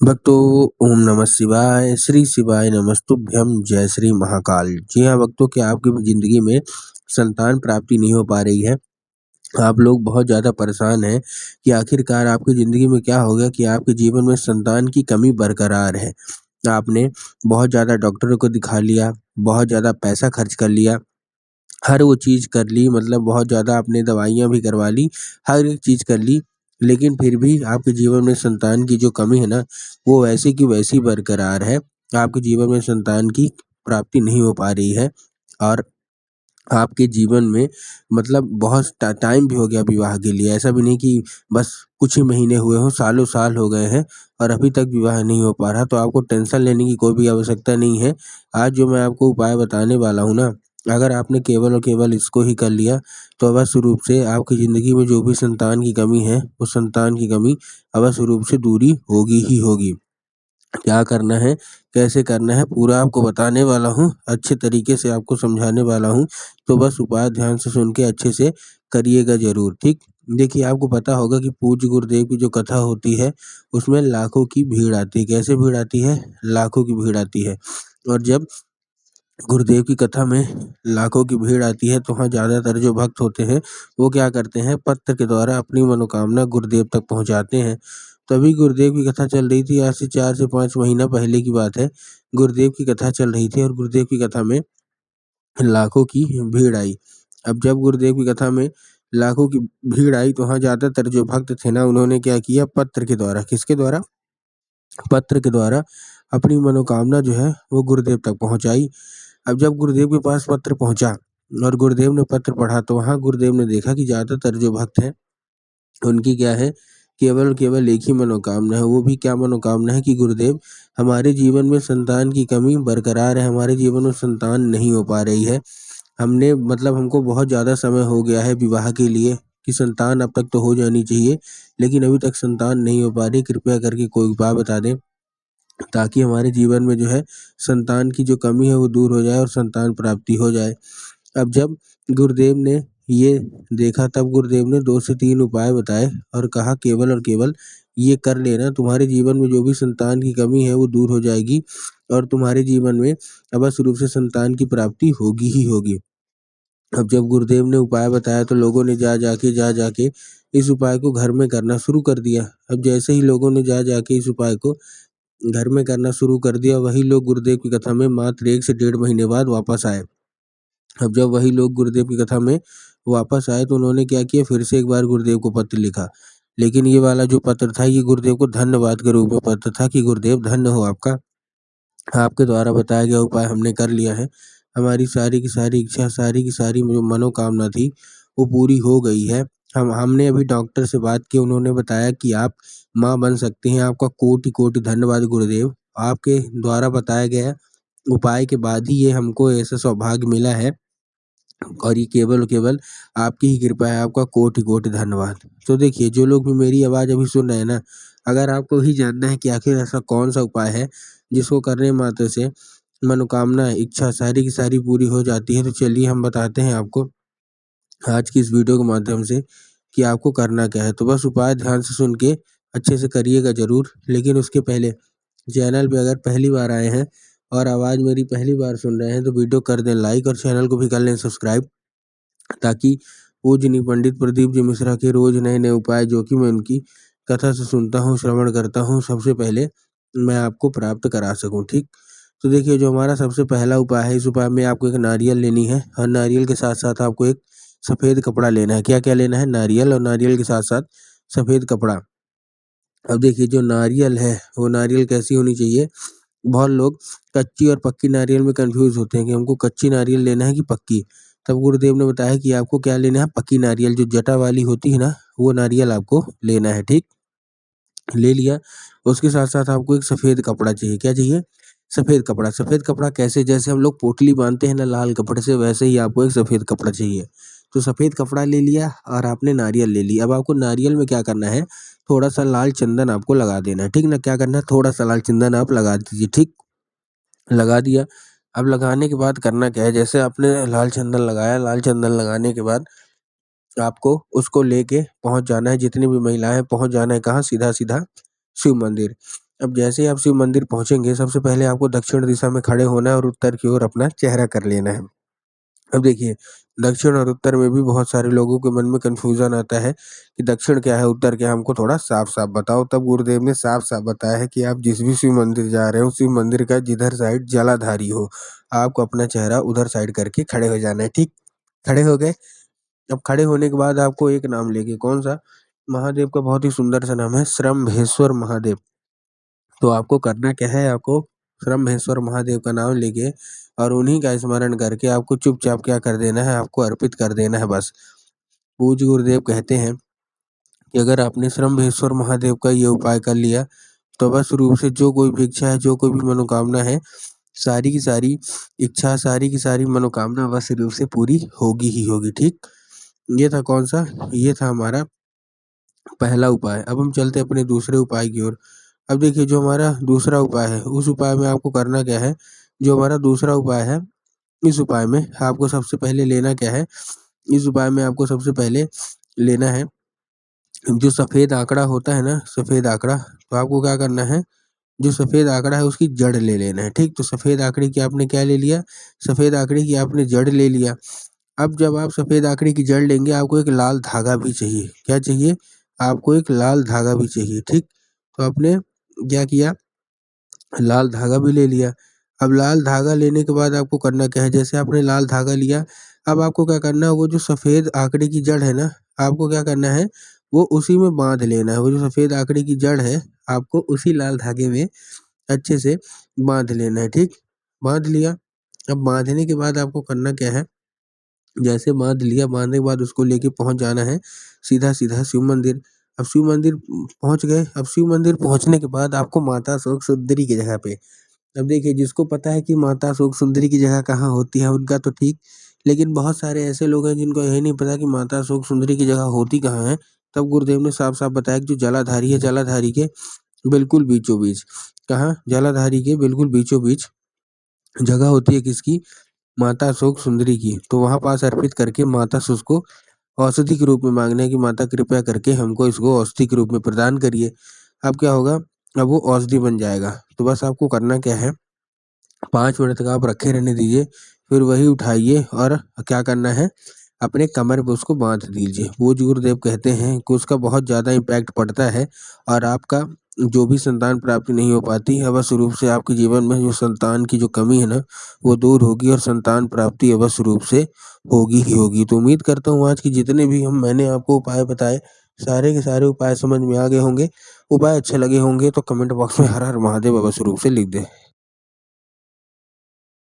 भक्तों, ओम नमः शिवाय, श्री शिवाय नमस्तुभ्यं, जय श्री महाकाल। जी हाँ भक्तों, क्या आपकी ज़िंदगी में संतान प्राप्ति नहीं हो पा रही है? आप लोग बहुत ज़्यादा परेशान हैं कि आखिरकार आपकी ज़िंदगी में क्या हो गया कि आपके जीवन में संतान की कमी बरकरार है। आपने बहुत ज़्यादा डॉक्टरों को दिखा लिया, बहुत ज़्यादा पैसा खर्च कर लिया, हर वो चीज़ कर ली, मतलब बहुत ज़्यादा आपने दवाइयाँ भी करवा ली, हर एक चीज़ कर ली, लेकिन फिर भी आपके जीवन में संतान की जो कमी है ना, वो वैसी की वैसी बरकरार है। आपके जीवन में संतान की प्राप्ति नहीं हो पा रही है और आपके जीवन में मतलब बहुत टाइम भी हो गया विवाह के लिए। ऐसा भी नहीं कि बस कुछ ही महीने हुए हों, सालों साल हो गए हैं और अभी तक विवाह नहीं हो पा रहा, तो आपको टेंशन लेने की कोई भी आवश्यकता नहीं है। आज जो मैं आपको उपाय बताने वाला हूँ ना, अगर आपने केवल और केवल इसको ही कर लिया, तो अवश्य रूप से आपकी ज़िंदगी में जो भी संतान की कमी है, उस संतान की कमी अवश्य रूप से दूरी होगी ही होगी। क्या करना है, कैसे करना है, पूरा आपको बताने वाला हूँ, अच्छे तरीके से आपको समझाने वाला हूँ, तो बस उपाय ध्यान से सुन के अच्छे से करिएगा ज़रूर, ठीक? देखिए, आपको पता होगा कि पूज्य गुरुदेव की जो कथा होती है, उसमें लाखों की भीड़ आती है। कैसे भीड़ आती है? लाखों की भीड़ आती है। और जब गुरुदेव की कथा में लाखों की भीड़ आती है, तो वहाँ ज़्यादातर जो भक्त होते हैं, वो क्या करते हैं, पत्र के द्वारा अपनी मनोकामना गुरुदेव तक पहुँचाते हैं। तभी गुरुदेव की कथा चल रही थी, आज से 4 से 5 महीना पहले की बात है। गुरुदेव की कथा चल रही थी और गुरुदेव की कथा में लाखों की भीड़ आई। अब जब गुरुदेव की कथा में लाखों की भीड़ आई, तो वहाँ ज़्यादातर जो भक्त थे ना, उन्होंने क्या किया, पत्र के द्वारा, किसके द्वारा? पत्र के द्वारा अपनी मनोकामना जो है, वो गुरुदेव तक पहुँचाई। अब जब गुरुदेव के पास पत्र पहुँचा और गुरुदेव ने पत्र पढ़ा, तो वहाँ गुरुदेव ने देखा कि ज़्यादातर जो भक्त हैं, उनकी क्या है, केवल और केवल एक ही मनोकामना है। वो भी क्या मनोकामना है कि गुरुदेव, हमारे जीवन में संतान की कमी बरकरार है, हमारे जीवन में संतान नहीं हो पा रही है। हमने मतलब हमको बहुत ज़्यादा समय हो गया है विवाह के लिए कि संतान अब तक तो हो जानी चाहिए, लेकिन अभी तक संतान नहीं हो पा रही। कृपया करके कोई उपाय बता दें, ताकि हमारे जीवन में जो है संतान की जो कमी है वो दूर हो जाए और संतान प्राप्ति हो जाए। अब जब गुरुदेव ने ये देखा, तब गुरुदेव ने 2 से 3 उपाय बताए और कहा केवल और केवल ये कर लेना, तुम्हारे जीवन में जो भी संतान की कमी है वो दूर हो जाएगी और तुम्हारे जीवन में अवश्य रूप से संतान की प्राप्ति होगी ही होगी। अब जब गुरुदेव ने उपाय बताया, तो लोगों ने जा जाके इस उपाय को घर में करना शुरू कर दिया। अब जैसे ही लोगों ने जा जाके इस उपाय को घर में करना शुरू कर दिया, वही लोग गुरुदेव की कथा में मात्र 1 से डेढ़ महीने बाद वापस आए। अब जब वही लोग गुरुदेव की कथा में वापस आए, तो उन्होंने क्या किया, फिर से एक बार गुरुदेव को पत्र लिखा। लेकिन ये वाला जो पत्र था, ये गुरुदेव को धन्यवाद के रूप में पत्र था कि गुरुदेव धन्य हो आपका, आपके द्वारा बताया गया उपाय हमने कर लिया है। हमारी सारी की सारी इच्छा, सारी की सारी जो मनोकामना थी, वो पूरी हो गई है। हमने अभी डॉक्टर से बात की, उन्होंने बताया कि आप माँ बन सकती हैं। आपका कोटि-कोटि धन्यवाद गुरुदेव। आपके द्वारा बताया गया उपाय के बाद ही ये हमको ऐसा सौभाग्य मिला है और ये केवल और केवल आपकी ही कृपा है। आपका कोटि-कोटि धन्यवाद। तो देखिए, जो लोग भी मेरी आवाज़ अभी सुन रहे हैं ना, अगर आपको ही जानना है कि आखिर ऐसा कौन-सा उपाय है, जिसको करने मात्र से मनोकामना, इच्छा सारी की सारी पूरी हो जाती है, तो चलिए हम बताते हैं आपको आज की इस वीडियो के माध्यम से कि आपको करना क्या है। तो बस उपाय ध्यान से सुन के अच्छे से करिएगा ज़रूर। लेकिन उसके पहले चैनल पे अगर पहली बार आए हैं और आवाज़ मेरी पहली बार सुन रहे हैं, तो वीडियो कर दें लाइक और चैनल को भी कर लें सब्सक्राइब, ताकि पूजनीय पंडित प्रदीप जी मिश्रा के रोज़ नए-नए उपाय जो कि मैं उनकी कथा से सुनता हूँ, श्रवण करता हूँ, सबसे पहले मैं आपको प्राप्त करा सकूँ, ठीक? तो देखिए, जो हमारा सबसे पहला उपाय है, इस उपाय में आपको एक नारियल लेनी है और नारियल के साथ-साथ आपको एक सफ़ेद कपड़ा लेना है। क्या-क्या लेना है? नारियल और नारियल के साथ-साथ सफ़ेद कपड़ा। अब देखिए, जो नारियल है, वो नारियल कैसी होनी चाहिए? बहुत लोग कच्ची और पक्की नारियल में कन्फ्यूज़ होते हैं कि हमको कच्ची नारियल लेना है कि पक्की। तब गुरुदेव ने बताया कि आपको क्या लेना है, पक्की नारियल, जो जटा वाली होती है ना, वो नारियल आपको लेना है, ठीक? ले लिया, उसके साथ-साथ आपको एक सफ़ेद कपड़ा चाहिए। क्या चाहिए? सफ़ेद कपड़ा। सफ़ेद कपड़ा कैसे? जैसे हम लोग पोटली बाँधते हैं ना लाल कपड़े से, वैसे ही आपको एक सफ़ेद कपड़ा चाहिए। तो सफ़ेद कपड़ा ले लिया और आपने नारियल ले लिया। अब आपको नारियल में क्या करना है, थोड़ा-सा लाल चंदन आपको लगा देना है, ठीक ना? क्या करना है? थोड़ा-सा लाल चंदन आप लगा दीजिए, ठीक? लगा दिया। अब लगाने के बाद करना क्या है, जैसे आपने लाल चंदन लगाया, लाल चंदन लगाने के बाद आपको उसको लेके पहुँच जाना है, जितनी भी महिलाएँ हैं, पहुँच जाना है कहाँ? सीधा-सीधा शिव मंदिर। अब जैसे ही आप शिव मंदिर पहुँचेंगे, सबसे पहले आपको दक्षिण दिशा में खड़े होना है और उत्तर की ओर अपना चेहरा कर लेना है। अब देखिए, दक्षिण और उत्तर में भी बहुत सारे लोगों के मन में कन्फ्यूज़न आता है कि दक्षिण क्या है, उत्तर क्या है, हमको थोड़ा साफ-साफ बताओ। तब गुरुदेव ने साफ-साफ बताया है कि आप जिस भी शिव मंदिर जा रहे हो, शिव मंदिर का जिधर साइड जलाधारी हो, आपको अपना चेहरा उधर साइड करके खड़े हो जाना है, ठीक? खड़े हो गए? अब खड़े होने के बाद आपको एक नाम लेके, कौन-सा? महादेव का बहुत ही सुंदर सा नाम है श्रम्भेश्वर महादेव। तो आपको करना क्या है, आपको श्रम्भेश्वर महादेव का नाम लेके और उन्हीं का स्मरण करके आपको चुपचाप क्या कर देना है, आपको अर्पित कर देना है बस। पूज्य गुरुदेव कहते हैं कि अगर आपने श्रम्भेश्वर महादेव का ये उपाय कर लिया, तो बस रूप से जो कोई भी इच्छा है, जो कोई भी मनोकामना है, सारी की सारी इच्छा, सारी की सारी मनोकामना बस रूप से पूरी होगी ही होगी, ठीक? ये था कौन-सा? ये था हमारा पहला उपाय। अब हम चलते हैं अपने दूसरे उपाय की ओर। अब देखिए, जो हमारा दूसरा उपाय है, उस उपाय में आपको करना क्या है, जो हमारा दूसरा उपाय है, इस उपाय में आपको सबसे पहले लेना क्या है, इस उपाय में आपको सबसे पहले लेना है, जो सफ़ेद आँकड़ा होता है ना, सफ़ेद आँकड़ा, तो आपको क्या करना है, जो सफ़ेद आँकड़ा है उसकी जड़ ले लेना है, ठीक? तो सफ़ेद आँकड़े की आपने क्या ले लिया, सफ़ेद आँकड़े की आपने जड़ ले लिया। अब जब आप सफ़ेद आँकड़े की जड़ लेंगे, आपको एक लाल धागा भी चाहिए। क्या चाहिए? आपको एक लाल धागा भी चाहिए, ठीक? तो आपने क्या किया, लाल धागा भी ले लिया। अब लाल धागा लेने के बाद आपको करना क्या है, जैसे आपने लाल धागा लिया, अब आपको क्या करना है, वो जो सफ़ेद आँकड़े की जड़ है ना, आपको क्या करना है, वो उसी में बाँध लेना है। वो जो सफ़ेद आँकड़े की जड़ है, आपको उसी लाल धागे में अच्छे से बाँध लेना है, ठीक? बाँध लिया। अब बाँधने के बाद आपको करना क्या है, जैसे बाँध लिया, बाँधने के बाद उसको लेके पहुँच जाना है सीधा-सीधा शिव मंदिर। अब शिव मंदिर पहुँच गए, अब शिव मंदिर पहुँचने के बाद आपको माता शोक सुंदरी की जगह पे, अब देखिए, जिसको पता है कि माता शोक सुंदरी की जगह कहाँ होती है, उनका तो ठीक, लेकिन बहुत सारे ऐसे लोग हैं जिनको यही नहीं पता कि माता शोक सुंदरी की जगह होती कहाँ है। तब गुरुदेव ने साफ-साफ बताया कि जो जलाधारी है, जलाधारी के बिल्कुल बीचों-बीच, कहाँ? जलाधारी के बिल्कुल बीचों-बीच जगह होती है किसकी? माता शोक सुंदरी की। तो वहाँ पास अर्पित करके माता से उसको औषधि के रूप में माँगना है कि माता कृपया करके हमको इसको औषधि के रूप में प्रदान करिए। अब क्या होगा? अब वो औषधि बन जाएगा। तो बस आपको करना क्या है, 5 मिनट तक आप रखे रहने दीजिए, फिर वही उठाइए और क्या करना है, अपने कमर पे उसको बाँध दीजिए। पूज्य गुरुदेव कहते हैं कि उसका बहुत ज़्यादा इम्पैक्ट पड़ता है और आपका जो भी संतान प्राप्ति नहीं हो पाती, अवश्य रूप से आपके जीवन में जो संतान की जो कमी है ना, वो दूर होगी और संतान प्राप्ति अवश्य रूप से होगी ही होगी। तो उम्मीद करता हूँ आज के जितने भी मैंने आपको उपाय बताए, सारे के सारे उपाय समझ में आ गए होंगे। उपाय अच्छे लगे होंगे तो कमेंट बॉक्स में हर हर महादेव अवश्य रूप से लिख दें।